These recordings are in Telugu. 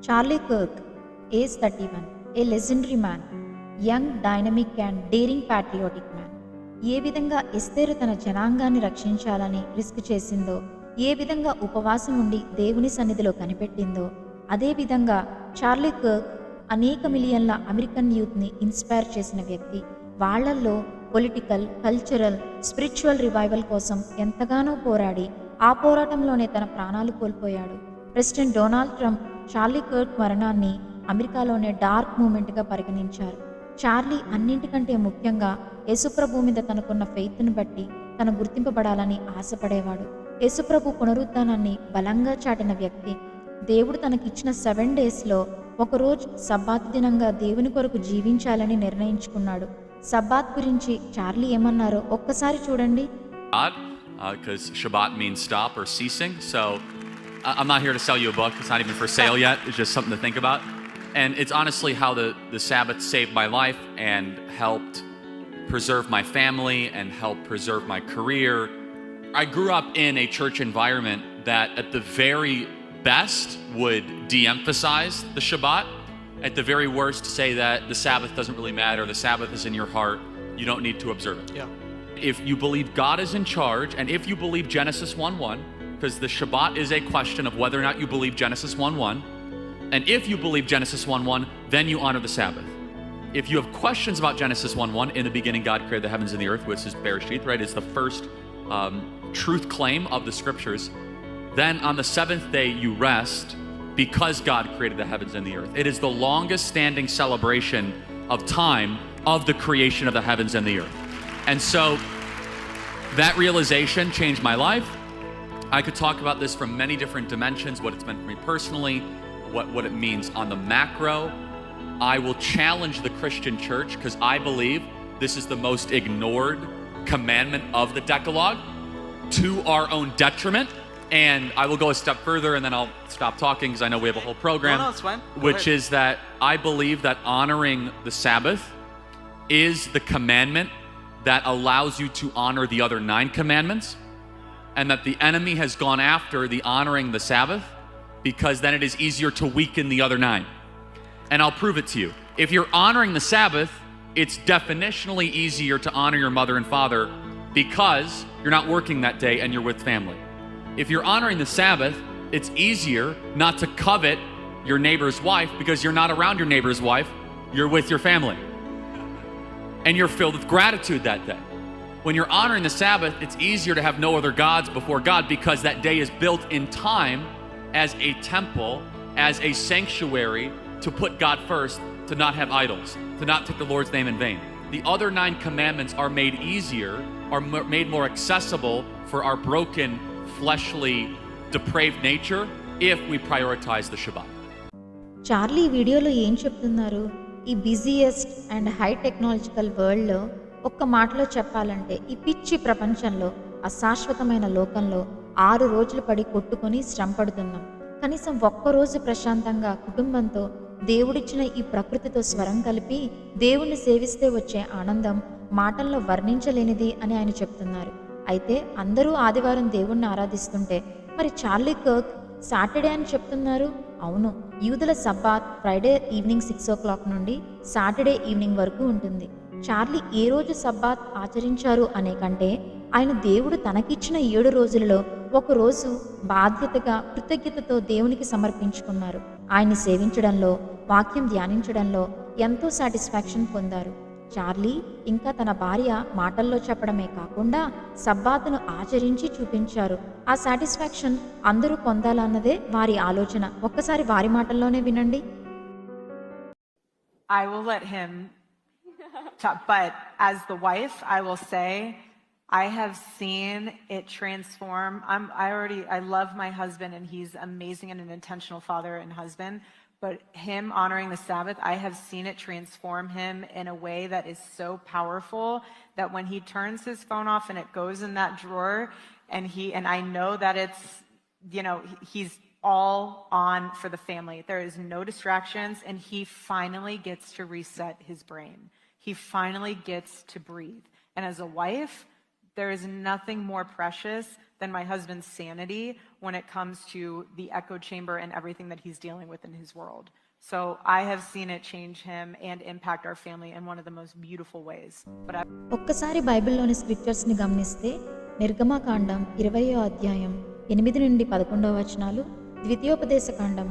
Charlie Kirk, age 31, a legendary man, young, dynamic and daring patriotic man. ఏ విధంగా ఎస్తేరు తన జనాంగాన్ని రక్షించాలని రిస్క్ చేసిందో, ఏ విధంగా ఉపవాసం ఉండి దేవుని సన్నిధిలో కనిపెట్టిందో, అదేవిధంగా చార్లీ కర్క్ అనేక మిలియన్ల అమెరికన్ యూత్ని ఇన్స్పైర్ చేసిన వ్యక్తి. వాళ్లల్లో పొలిటికల్, కల్చరల్, స్పిరిచువల్ రివైవల్ కోసం ఎంతగానో పోరాడి ఆ పోరాటంలోనే తన ప్రాణాలు కోల్పోయాడు. President Donald Trump Charlie Kirk మరణాన్ని అమెరికాలోనే డార్క్ మూమెంట్గా పరిగణించారు. చార్లీ అన్నింటికంటే ముఖ్యంగా యేసుప్రభు మీద తనకున్న ఫెయిత్ను బట్టి తను గుర్తింపబడాలని ఆశపడేవాడు. యేసుప్రభు పునరుద్ధానాన్ని బలంగా చాటిన వ్యక్తి. దేవుడు తనకిచ్చిన 7 డేస్లో ఒకరోజు సబ్బాత్ దినంగా దేవుని కొరకు జీవించాలని నిర్ణయించుకున్నాడు. సబ్బాత్ గురించి చార్లీ ఏమన్నారో ఒక్కసారి చూడండి. Because Shabbat means stop or ceasing. So I'm not here to sell you a book. It's not even for sale yet. It's just something to think about. And it's honestly how the Sabbath saved my life and helped preserve my family and helped preserve my career. I grew up in a church environment that at the very best would de-emphasize the Shabbat. At the very worst say that the Sabbath doesn't really matter. The Sabbath is in your heart. You don't need to observe it. Yeah. If you believe God is in charge, and if you believe Genesis 1:1, because the Shabbat is a question of whether or not you believe Genesis 1:1, and if you believe Genesis 1:1, then you honor the Sabbath. If you have questions about Genesis 1:1, in the beginning God created the heavens and the earth, which is Bereshith, right? It's the first truth claim of the scriptures. Then on the 7th day you rest because God created the heavens and the earth. It is the longest standing celebration of time of the creation of the heavens and the earth. And so that realization changed my life. I could talk about this from many different dimensions, what it's meant for me personally, what it means on the macro. I will challenge the Christian church because I believe this is the most ignored commandment of the Decalogue to our own detriment. And I will go a step further and then I'll stop talking because I know we have a whole program. No, it's fine. Which is that I believe that honoring the Sabbath is the commandment that allows you to honor the other 9 commandments, and that the enemy has gone after the honoring the Sabbath because then it is easier to weaken the other 9. And I'll prove it to you. If you're honoring the Sabbath, it's definitionally easier to honor your mother and father because you're not working that day and you're with family. If you're honoring the Sabbath, it's easier not to covet your neighbor's wife because you're not around your neighbor's wife, you're with your family. And you're filled with gratitude that day. When you're honoring the Sabbath, it's easier to have no other gods before God because that day is built in time as a temple, as a sanctuary to put God first, to not have idols, to not take the Lord's name in vain. The other 9 commandments are made easier, are made more accessible for our broken, fleshly, depraved nature if we prioritize the Shabbat. Charlie వీడియోలో ఏం చెప్తున్నారు? ఈ బిజీయెస్ట్ అండ్ హై టెక్నాలజికల్ వరల్డ్లో ఒక్క మాటలో చెప్పాలంటే ఈ పిచ్చి ప్రపంచంలో, అశాశ్వతమైన లోకంలో 6 రోజులు పడి కొట్టుకొని శ్రమ పడుతున్నాం. కనీసం ఒక్కరోజు ప్రశాంతంగా కుటుంబంతో దేవుడిచ్చిన ఈ ప్రకృతితో స్వరం కలిపి దేవుణ్ణి సేవిస్తే వచ్చే ఆనందం మాటల్లో వర్ణించలేనిది అని ఆయన చెప్తున్నారు. అయితే అందరూ ఆదివారం దేవుణ్ణి ఆరాధిస్తుంటే మరి చార్లీ కర్క్ సాటర్డే అని చెప్తున్నారు. అవును, యూదుల సబ్బాత్ ఫ్రైడే ఈవినింగ్ 6 o'clock నుండి సాటర్డే ఈవినింగ్ వరకు ఉంటుంది. చార్లీ ఏ రోజు సబ్బాత్ ఆచరించారు అనే కంటే ఆయన దేవుడు తనకిచ్చిన 7 రోజులలో ఒక రోజు బాధ్యతగా కృతజ్ఞతతో దేవునికి సమర్పించుకున్నారు. ఆయన్ని సేవించడంలో, వాక్యం ధ్యానించడంలో ఎంతో సాటిస్ఫాక్షన్ పొందారు. చార్లీ ఇంకా తన భార్య మాటల్లో చెప్పడమే కాకుండా సబ్బాతును ఆచరించి చూపించారు. ఆ సాటిస్ఫాక్షన్ అందరూ పొందాలన్నదే వారి ఆలోచన. ఒక్కసారి వారి మాటల్లోనే వినండి. I will let him talk, but as the wife, I will say I have seen it transform. I love my husband and he's amazing and an intentional father and husband. But him honoring the Sabbath, I have seen it transform him in a way that is so powerful that when he turns his phone off and it goes in that drawer and I know that it's, he's all on for the family. There is no distractions and he finally gets to reset his brain. He finally gets to breathe. And as a wife, There is nothing more precious than my husband's sanity when it comes to the echo chamber and everything that he's dealing with in his world. So I have seen it change him and impact our family in one of the most beautiful ways. But ఒక్కసారి బైబిల్లోని స్క్రిప్చర్స్ని గమనిస్తే నిర్గమకాండం 20వ అధ్యాయం 8 నుండి 11వ వచనాలు, ద్వితీయోపదేశకాండం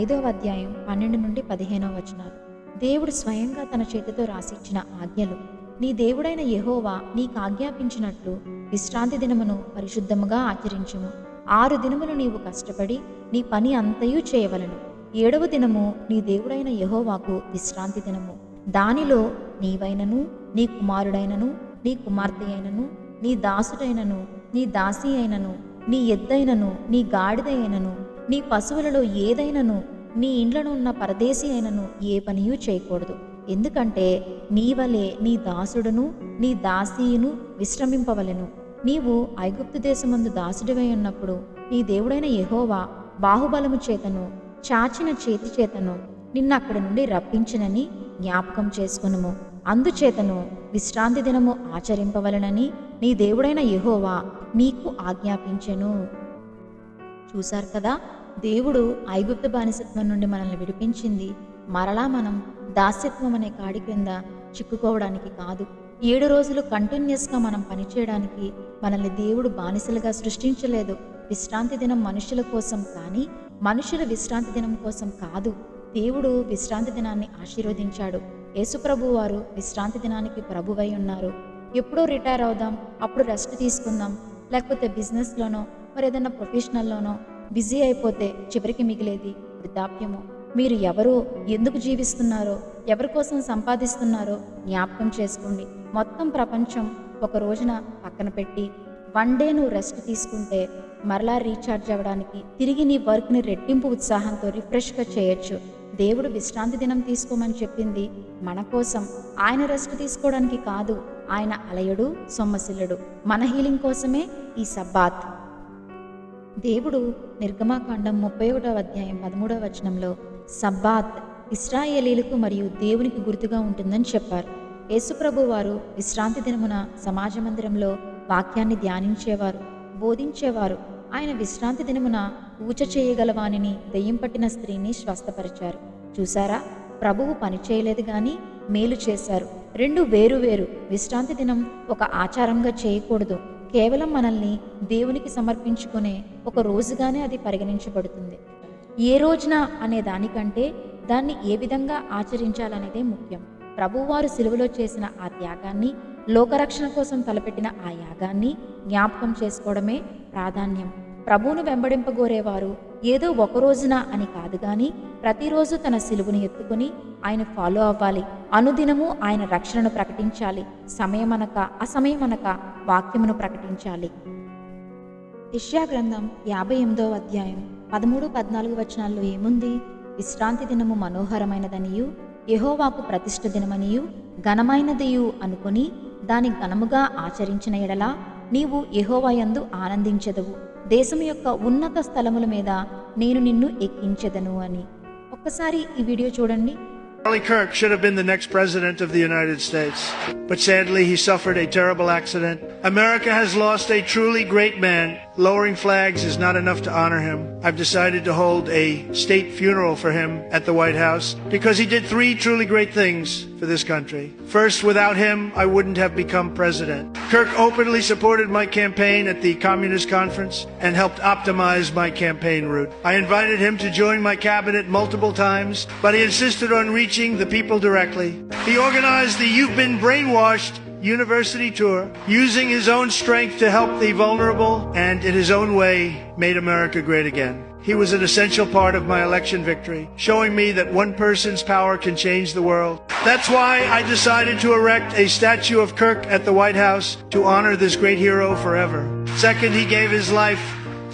5వ అధ్యాయం 12 నుండి 15వ వచనాలు. దేవుడు స్వయంగా తన చేతితో రాసిచ్చిన ఆజ్ఞలు. నీ దేవుడైన యెహోవా నీకు ఆజ్ఞాపించినట్లు విశ్రాంతి దినమును పరిశుద్ధముగా ఆచరించుము. 6 దినములు నీవు కష్టపడి నీ పని అంతయు చేయవలెను. 7వ దినము నీ దేవుడైన యెహోవాకు విశ్రాంతి దినము. దానిలో నీవైనను, నీ కుమారుడైనను, నీ కుమార్తె అయినను, నీ దాసుడైనను, నీ దాసి అయినను, నీ ఎద్దైనను, నీ గాడిద అయినను, నీ పశువులలో ఏదైనను, నీ ఇండ్లను ఉన్న పరదేశి అయినను ఏ పనియూ చేయకూడదు. ఎందుకంటే నీ వలె నీ దాసుడును నీ దాసీయును విశ్రమింపవలెను. నీవు ఐగుప్తు దేశమందు దాసుడివై ఉన్నప్పుడు నీ దేవుడైన యెహోవా బాహుబలము చేతను చాచిన చేతి చేతను నిన్నక్కడి నుండి రప్పించినని జ్ఞాపకం చేసుకొనుము. అందుచేతను విశ్రాంతి దినము ఆచరింపవలెనని నీ దేవుడైన యెహోవా నీకు ఆజ్ఞాపించెను. చూశారు కదా, దేవుడు ఐగుప్తు బానిసత్వం నుండి మనల్ని విడిపించింది మరలా మనం దాస్యత్వం అనే కాడి క్రింద చిక్కుకోవడానికి కాదు. 7 రోజులు కంటిన్యూస్గా మనం పనిచేయడానికి మనల్ని దేవుడు బానిసలుగా సృష్టించలేదు. విశ్రాంతి దినం మనుషుల కోసం కానీ మనుషుల విశ్రాంతి దినం కోసం కాదు. దేవుడు విశ్రాంతి దినాన్ని ఆశీర్వదించాడు. యేసుప్రభు వారు విశ్రాంతి దినానికి ప్రభువై ఉన్నారు. ఎప్పుడో రిటైర్ అవుదాం, అప్పుడు రెస్ట్ తీసుకుందాం, లేకపోతే బిజినెస్లోనో మరి ఏదైనా ప్రొఫెషనల్లోనో బిజీ అయిపోతే చివరికి మిగిలేది వృద్ధాప్యము. మీరు ఎవరు, ఎందుకు జీవిస్తున్నారో, ఎవరి కోసం సంపాదిస్తున్నారో జ్ఞాపకం చేసుకోండి. మొత్తం ప్రపంచం ఒక రోజున పక్కన పెట్టి 1 డే నువ్వు రెస్ట్ తీసుకుంటే మరలా రీఛార్జ్ అవ్వడానికి తిరిగి నీ వర్క్ని రెట్టింపు ఉత్సాహంతో రిఫ్రెష్గా చేయొచ్చు. దేవుడు విశ్రాంతి దినం తీసుకోమని చెప్పింది మన కోసం. ఆయన రెస్ట్ తీసుకోవడానికి కాదు. ఆయన అలయడు, సొమ్మసిల్లుడు. మన హీలింగ్ కోసమే ఈ సబ్బాత్. దేవుడు నిర్గమకాండం 31వ అధ్యాయం 13వ వచనంలో సబ్బాత్ ఇశ్రాయేలీలకు మరియు దేవునికి గుర్తుగా ఉంటుందని చెప్పారు. యేసుప్రభు వారు విశ్రాంతి దినమున సమాజ మందిరంలో వాక్యాన్ని ధ్యానించేవారు, బోధించేవారు. ఆయన విశ్రాంతి దినమున ఊచ చేయగలవానిని దెయ్యం పట్టిన స్త్రీని స్వస్థపరిచారు. చూసారా, ప్రభువు పని చేయలేదు కానీ మేలు చేశారు. 2 వేరు. విశ్రాంతి దినం ఒక ఆచారంగా చేయకూడదు. కేవలం మనల్ని దేవునికి సమర్పించుకునే ఒక రోజుగానే అది పరిగణించబడుతుంది. ఏ రోజున అనే దానికంటే దాన్ని ఏ విధంగా ఆచరించాలనేదే ముఖ్యం. ప్రభువారు సిలువలో చేసిన ఆ త్యాగాన్ని, లోకరక్షణ కోసం తలపెట్టిన ఆ యాగాన్ని జ్ఞాపకం చేసుకోవడమే ప్రాధాన్యం. ప్రభువును వెంబడింపగోరేవారు ఏదో ఒక రోజున అని కాదు కానీ ప్రతిరోజు తన సిలువుని ఎత్తుకుని ఆయన ఫాలో అవ్వాలి. అనుదినము ఆయన రక్షణను ప్రకటించాలి. సమయమనక అసమయమనక వాక్యమును ప్రకటించాలి. యెషయా గ్రంథం 58వ అధ్యాయం 13-14 వచనాల్లో ఏముంది? విశ్రాంతి దినము మనోహరమైనదనియు యెహోవాకు ప్రతిష్ఠ దినమనియు ఘనమైనదియు అనుకుని దాని ఘనముగా ఆచరించిన ఎడల నీవు యెహోవా యందు ఆనందించెదవు. దేశము యొక్క ఉన్నత స్థలముల మీద నేను నిన్ను ఎక్కించెదను అని. ఒక్కసారి ఈ వీడియో చూడండి. Charlie Kirk should have been the next president of the United States, but sadly he suffered a terrible accident. America has lost a truly great man. Lowering flags is not enough to honor him. I've decided to hold a state funeral for him at the White House because he did 3 truly great things for this country. First, without him, I wouldn't have become president. Kirk openly supported my campaign at the Communist Conference and helped optimize my campaign route. I invited him to join my cabinet multiple times, but he insisted on reaching the people directly. He organized the You've Been Brainwashed university tour, using his own strength to help the vulnerable, and in his own way made America great again. He was an essential part of my election victory, showing me that one person's power can change the world. That's why I decided to erect a statue of Kirk at the White House to honor this great hero forever. Second, he gave his life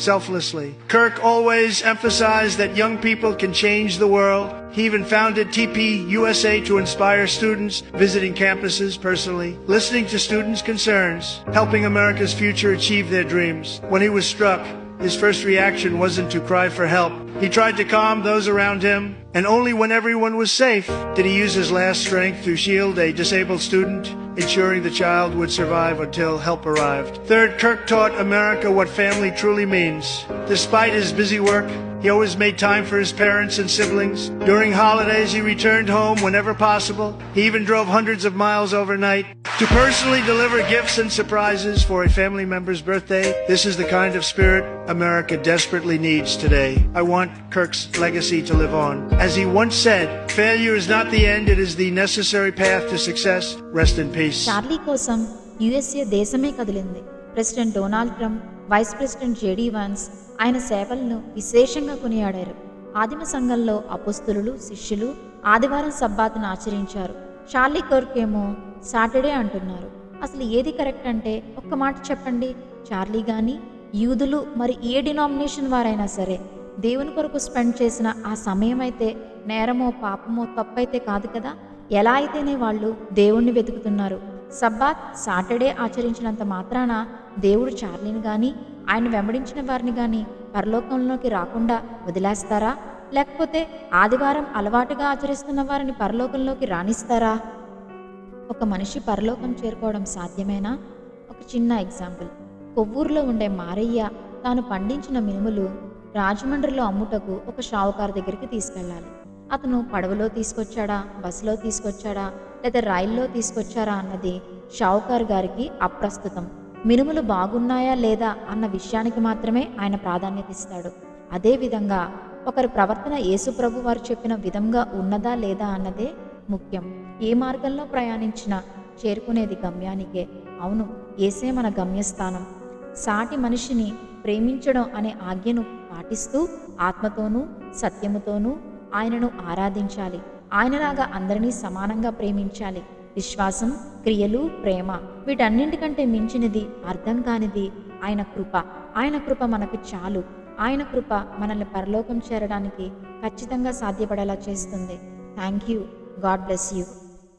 selflessly. Kirk always emphasized that young people can change the world. He even founded TP USA to inspire students, visiting campuses personally, listening to students' concerns, helping America's future achieve their dreams. When he was struck, his first reaction wasn't to cry for help. He tried to calm those around him, and only when everyone was safe did he use his last strength to shield a disabled student ensuring the child would survive until help arrived. Third, Kirk taught America what family truly means. Despite his busy work, he always made time for his parents and siblings. During holidays, he returned home whenever possible. He even drove hundreds of miles overnight to personally deliver gifts and surprises for a family member's birthday. This is the kind of spirit America desperately needs today. I want Kirk's legacy to live on. As he once said, failure is not the end, it is the necessary path to success. Rest in peace. Charlie కోసం యుఎస్ఏ దేశమే కదిలింది. President Donald Trump, vice president JD Vance ఆయన సేవలను విశేషంగా కొనియాడారు. ఆదిమ సంఘంలో అపోస్తులు, శిష్యులు ఆదివారం సబ్బాతును ఆచరించారు. చార్లీ కర్క్ ఏమో సాటర్డే అంటున్నారు. అసలు ఏది కరెక్ట్ అంటే ఒక్క మాట చెప్పండి. చార్లీ కానీ యూదులు మరి ఏ డినామినేషన్ వారైనా సరే దేవుని కొరకు స్పెండ్ చేసిన ఆ సమయం అయితే నేరమో పాపమో తప్పైతే కాదు కదా. ఎలా అయితేనే వాళ్ళు దేవుణ్ణి వెతుకుతున్నారు. సబ్బాత్ సాటర్డే ఆచరించినంత మాత్రాన దేవుడు చార్లీని కానీ ఆయన వెంబడించిన వారిని కానీ పరలోకంలోకి రాకుండా వదిలేస్తారా? లేకపోతే ఆదివారం అలవాటుగా ఆచరిస్తున్న వారిని పరలోకంలోకి రాణిస్తారా? ఒక మనిషి పరలోకం చేరుకోవడం సాధ్యమేనా? ఒక చిన్న ఎగ్జాంపుల్. కొవ్వూరులో ఉండే మారయ్య తాను పండించిన మినుములు రాజమండ్రిలో అమ్ముటకు ఒక షావుకారు దగ్గరికి తీసుకెళ్ళాలి. అతను పడవలో తీసుకొచ్చాడా, బస్సులో తీసుకొచ్చాడా, లేదా రైల్లో తీసుకొచ్చారా అన్నది షావుకారు గారికి అప్రస్తుతం. మినుములు బాగున్నాయా లేదా అన్న విషయానికి మాత్రమే ఆయన ప్రాధాన్యత ఇస్తాడు. అదేవిధంగా ఒకరి ప్రవర్తన యేసుప్రభు వారు చెప్పిన విధంగా ఉన్నదా లేదా అన్నదే ముఖ్యం. ఏ మార్గంలో ప్రయాణించినా చేరుకునేది గమ్యానికే. అవును, యేసే మన గమ్యస్థానం. సాటి మనిషిని ప్రేమించడం అనే ఆజ్ఞను పాటిస్తూ ఆత్మతోనూ సత్యముతోనూ ఆయనను ఆరాధించాలి. ఆయనలాగా అందరినీ సమానంగా ప్రేమించాలి. విశ్వాసం, క్రియలు, ప్రేమ వీటన్నింటికంటే మించినది, అర్థం కానిది ఆయన కృప. ఆయన కృప మనకు చాలు. ఆయన కృప మనల్ని పరలోకం చేరడానికి ఖచ్చితంగా సాధ్యపడేలా చేస్తుంది. Thank you. God bless you.